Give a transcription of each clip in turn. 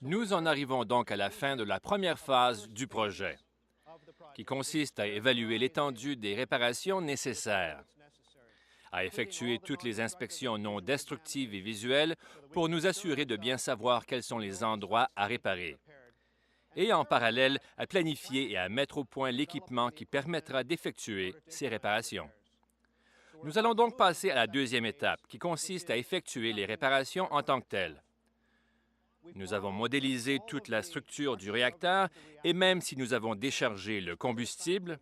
Nous en arrivons donc à la fin de la première phase du projet, qui consiste à évaluer l'étendue des réparations nécessaires, à effectuer toutes les inspections non destructives et visuelles pour nous assurer de bien savoir quels sont les endroits à réparer, et en parallèle à planifier et à mettre au point l'équipement qui permettra d'effectuer ces réparations. Nous allons donc passer à la deuxième étape, qui consiste à effectuer les réparations en tant que telles. Nous avons modélisé toute la structure du réacteur et même si nous avons déchargé le combustible,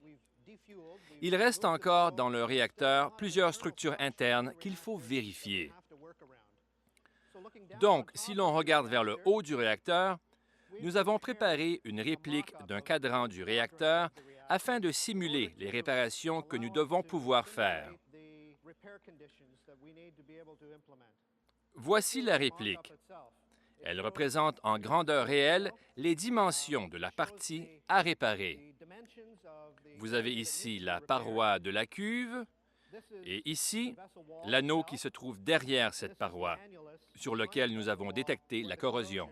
il reste encore dans le réacteur plusieurs structures internes qu'il faut vérifier. Donc, si l'on regarde vers le haut du réacteur, nous avons préparé une réplique d'un cadran du réacteur afin de simuler les réparations que nous devons pouvoir faire. Voici la réplique. Elle représente en grandeur réelle les dimensions de la partie à réparer. Vous avez ici la paroi de la cuve et ici l'anneau qui se trouve derrière cette paroi, sur lequel nous avons détecté la corrosion.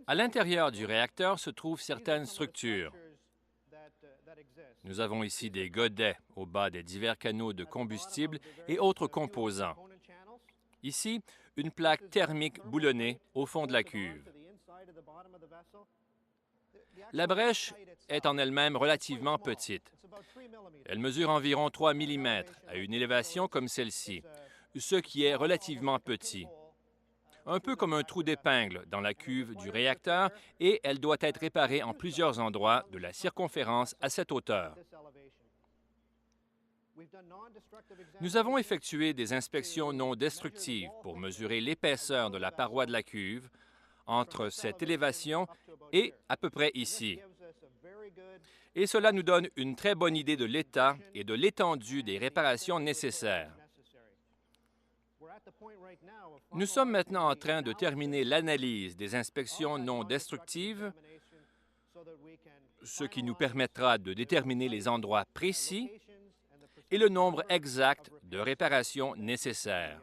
À l'intérieur du réacteur se trouvent certaines structures. Nous avons ici des godets au bas des divers canaux de combustible et autres composants. Ici, une plaque thermique boulonnée au fond de la cuve. La brèche est en elle-même relativement petite. Elle mesure environ 3 mm à une élévation comme celle-ci, ce qui est relativement petit. Un peu comme un trou d'épingle dans la cuve du réacteur, et elle doit être réparée en plusieurs endroits de la circonférence à cette hauteur. Nous avons effectué des inspections non destructives pour mesurer l'épaisseur de la paroi de la cuve entre cette élévation et à peu près ici. Et cela nous donne une très bonne idée de l'état et de l'étendue des réparations nécessaires. Nous sommes maintenant en train de terminer l'analyse des inspections non destructives, ce qui nous permettra de déterminer les endroits précis et le nombre exact de réparations nécessaires.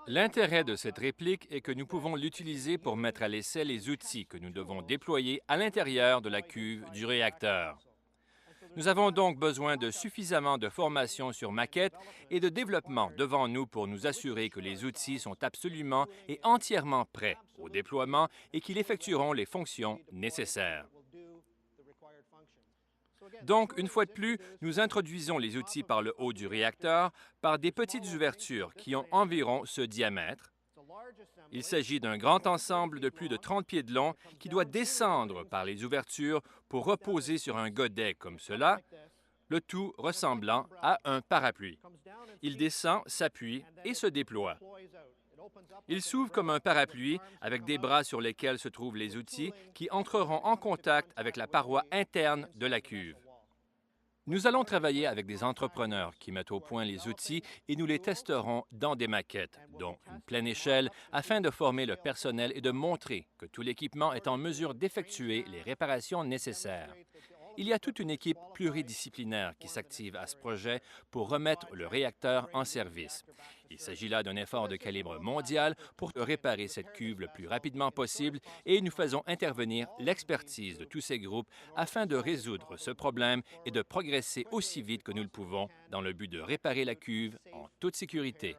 L'intérêt de cette réplique est que nous pouvons l'utiliser pour mettre à l'essai les outils que nous devons déployer à l'intérieur de la cuve du réacteur. Nous avons donc besoin de suffisamment de formation sur maquette et de développement devant nous pour nous assurer que les outils sont absolument et entièrement prêts au déploiement et qu'ils effectueront les fonctions nécessaires. Donc, une fois de plus, nous introduisons les outils par le haut du réacteur par des petites ouvertures qui ont environ ce diamètre. Il s'agit d'un grand ensemble de plus de 30 pieds de long qui doit descendre par les ouvertures pour reposer sur un godet comme cela, le tout ressemblant à un parapluie. Il descend, s'appuie et se déploie. Il s'ouvre comme un parapluie avec des bras sur lesquels se trouvent les outils qui entreront en contact avec la paroi interne de la cuve. Nous allons travailler avec des entrepreneurs qui mettent au point les outils et nous les testerons dans des maquettes, dont une pleine échelle, afin de former le personnel et de montrer que tout l'équipement est en mesure d'effectuer les réparations nécessaires. Il y a toute une équipe pluridisciplinaire qui s'active à ce projet pour remettre le réacteur en service. Il s'agit là d'un effort de calibre mondial pour réparer cette cuve le plus rapidement possible et nous faisons intervenir l'expertise de tous ces groupes afin de résoudre ce problème et de progresser aussi vite que nous le pouvons dans le but de réparer la cuve en toute sécurité.